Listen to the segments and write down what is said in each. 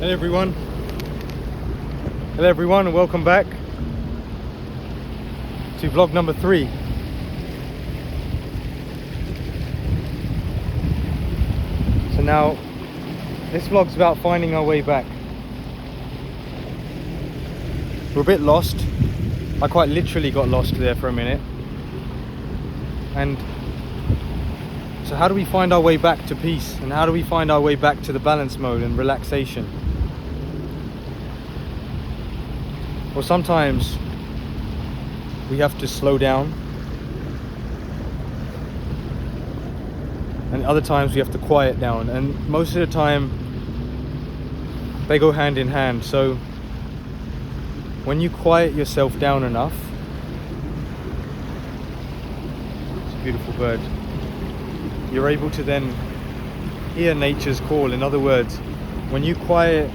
Hello everyone and welcome back to vlog number 3. So now this vlog's about finding our way back. We're a bit lost. I quite literally got lost there for a minute. And so how do we find our way back to peace, and how do we find our way back to the balance mode and relaxation? Well, sometimes we have to slow down, and other times we have to quiet down, and most of the time they go hand in hand. So when you quiet yourself down enough, it's a beautiful bird, you're able to then hear nature's call. In other words, when you quiet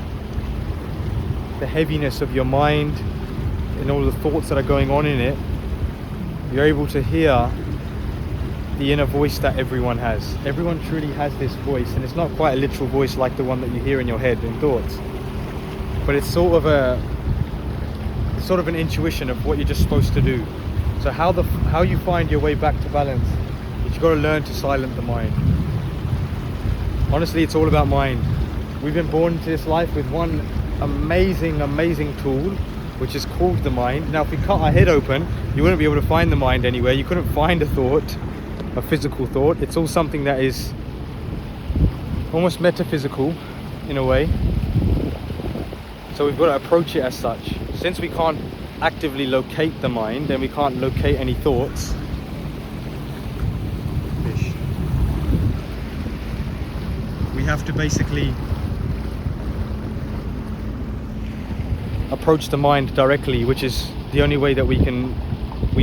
the heaviness of your mind and all the thoughts that are going on in it, you're able to hear the inner voice that everyone has. Everyone truly has this voice, and it's not quite a literal voice like the one that you hear in your head in thoughts, but it's sort of an intuition of what you're just supposed to do. So how you find your way back to balance is you've got to learn to silence the mind. Honestly, it's all about mind. We've been born into this life with one amazing tool, which is called the mind. Now, if we cut our head open, you wouldn't be able to find the mind anywhere. You couldn't find a thought, a physical thought. It's all something that is almost metaphysical in a way. So we've got to approach it as such. Since we can't actively locate the mind, and we can't locate any thoughts, we have to basically approach the mind directly, which is the only way that we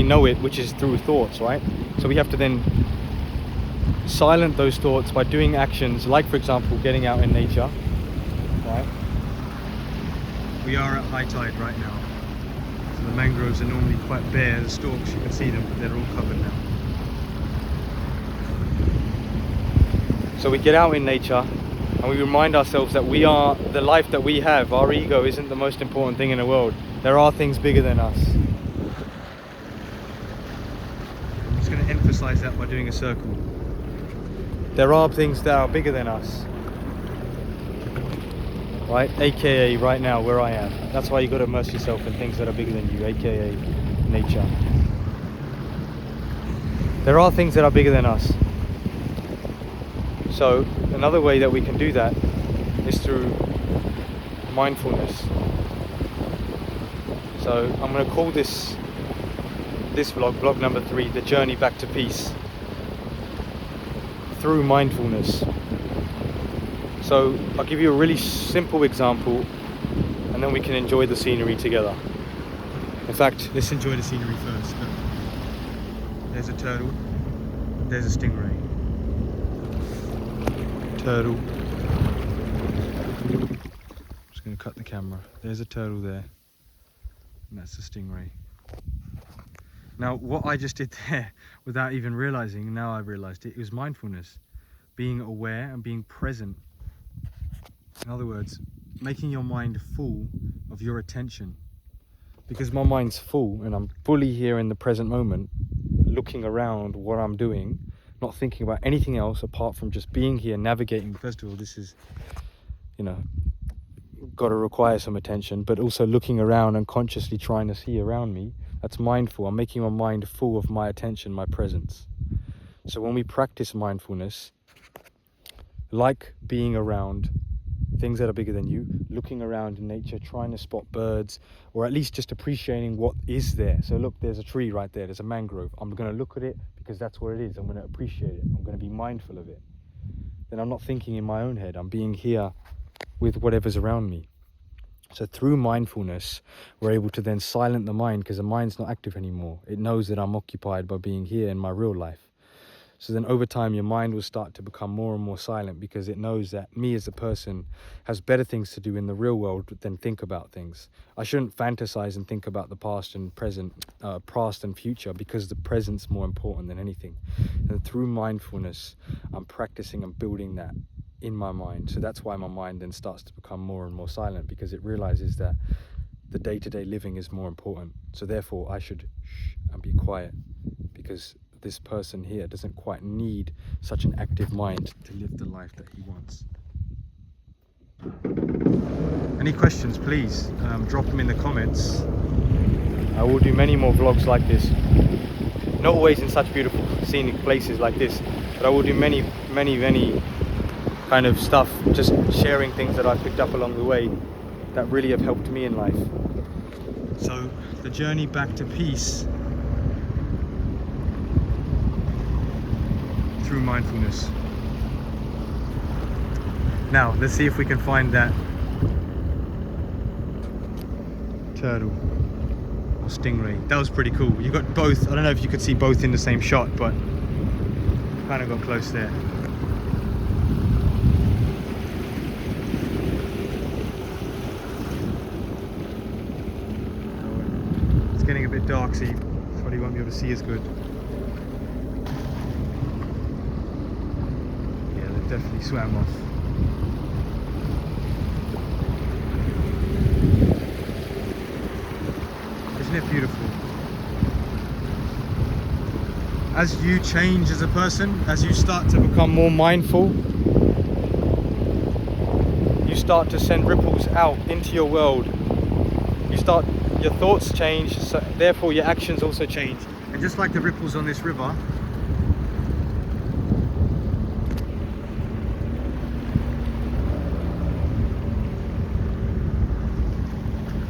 know it, which is through thoughts, right? So we have to then silence those thoughts by doing actions like, for example, getting out in nature, right? We are at high tide right now, so the mangroves are normally quite bare. The stalks, you can see them, but they're all covered now. So we get out in nature and we remind ourselves that we are the life that we have. Our ego isn't the most important thing in the world. There are things bigger than us. I'm just going to emphasize that by doing a circle. There are things that are bigger than us, right? AKA right now where I am. That's why you got to immerse yourself in things that are bigger than you, AKA nature. There are things that are bigger than us. So another way that we can do that is through mindfulness. So I'm going to call this vlog number 3, the journey back to peace through mindfulness. So I'll give you a really simple example, and then we can enjoy the scenery together. In fact, let's enjoy the scenery first. Look. There's a turtle, there's a stingray. Turtle. Just going to cut the camera. There's a turtle there, and that's the stingray. Now, what I just did there, without even realizing, now I've realized it, was mindfulness, being aware and being present. In other words, making your mind full of your attention. Because my mind's full and I'm fully here in the present moment, looking around what I'm doing, not thinking about anything else apart from just being here, navigating. First of all, this is, got to require some attention, but also looking around and consciously trying to see around me. That's mindful. I'm making my mind full of my attention, my presence. So when we practice mindfulness, like being around things that are bigger than you, looking around in nature, trying to spot birds, or at least just appreciating what is there. So look, there's a tree right there, there's a mangrove. I'm going to look at it because that's what it is. I'm going to appreciate it. I'm going to be mindful of it. Then I'm not thinking in my own head. I'm being here with whatever's around me. So through mindfulness, we're able to then silence the mind, because the mind's not active anymore. It knows that I'm occupied by being here in my real life. So then over time, your mind will start to become more and more silent, because it knows that me as a person has better things to do in the real world than think about things. I shouldn't fantasize and think about the past and past and future, because the present's more important than anything. And through mindfulness, I'm practicing and building that in my mind. So that's why my mind then starts to become more and more silent, because it realizes that the day-to-day living is more important. So therefore I should shh and be quiet, because this person here doesn't quite need such an active mind to live the life that he wants. Any questions, please drop them in the comments. I will do many more vlogs like this, not always in such beautiful scenic places like this, but I will do many kind of stuff, just sharing things that I picked up along the way that really have helped me in life. So the journey back to peace through mindfulness. Now let's see if we can find that turtle or stingray. That was pretty cool. You got both. I don't know if you could see both in the same shot, but kind of got close there. It's getting a bit dark, so you probably won't be able to see as good. Yeah, they definitely swam off. Isn't it beautiful? As you change as a person, as you start to become more mindful, you start to send ripples out into your world. Your thoughts change, so therefore your actions also change. And just like the ripples on this river,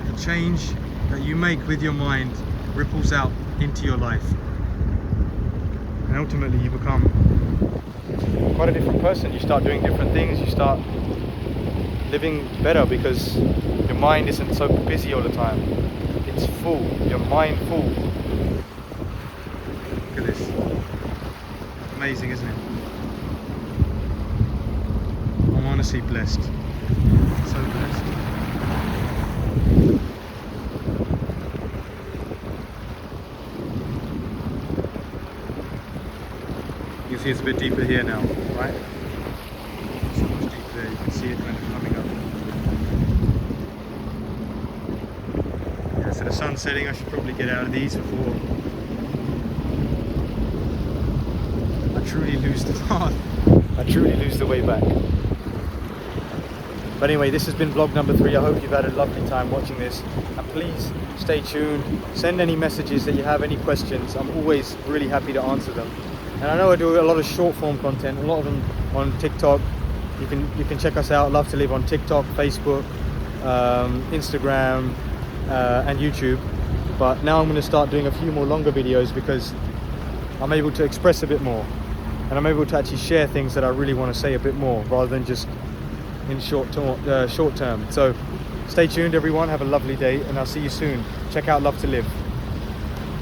the change that you make with your mind ripples out into your life. And ultimately you become quite a different person. You start doing different things, you start living better because your mind isn't so busy all the time. It's full, your mind full. Look at this. Amazing, isn't it? I'm honestly blessed. So blessed. You can see it's a bit deeper here now, right? So much deeper there, you can see it kind of coming up. Yeah, so the sun's setting. I should probably get out of these before I truly lose the path. I truly lose the way back. But anyway, this has been vlog number 3. I hope you've had a lovely time watching this. And please stay tuned. Send any messages that you have, any questions. I'm always really happy to answer them. And I know I do a lot of short form content, a lot of them on TikTok. You can check us out, Love to Live, on TikTok, Facebook, Instagram, and YouTube. But now I'm going to start doing a few more longer videos because I'm able to express a bit more. And I'm able to actually share things that I really want to say a bit more, rather than just in short term. So stay tuned everyone, have a lovely day, and I'll see you soon. Check out Love to Live.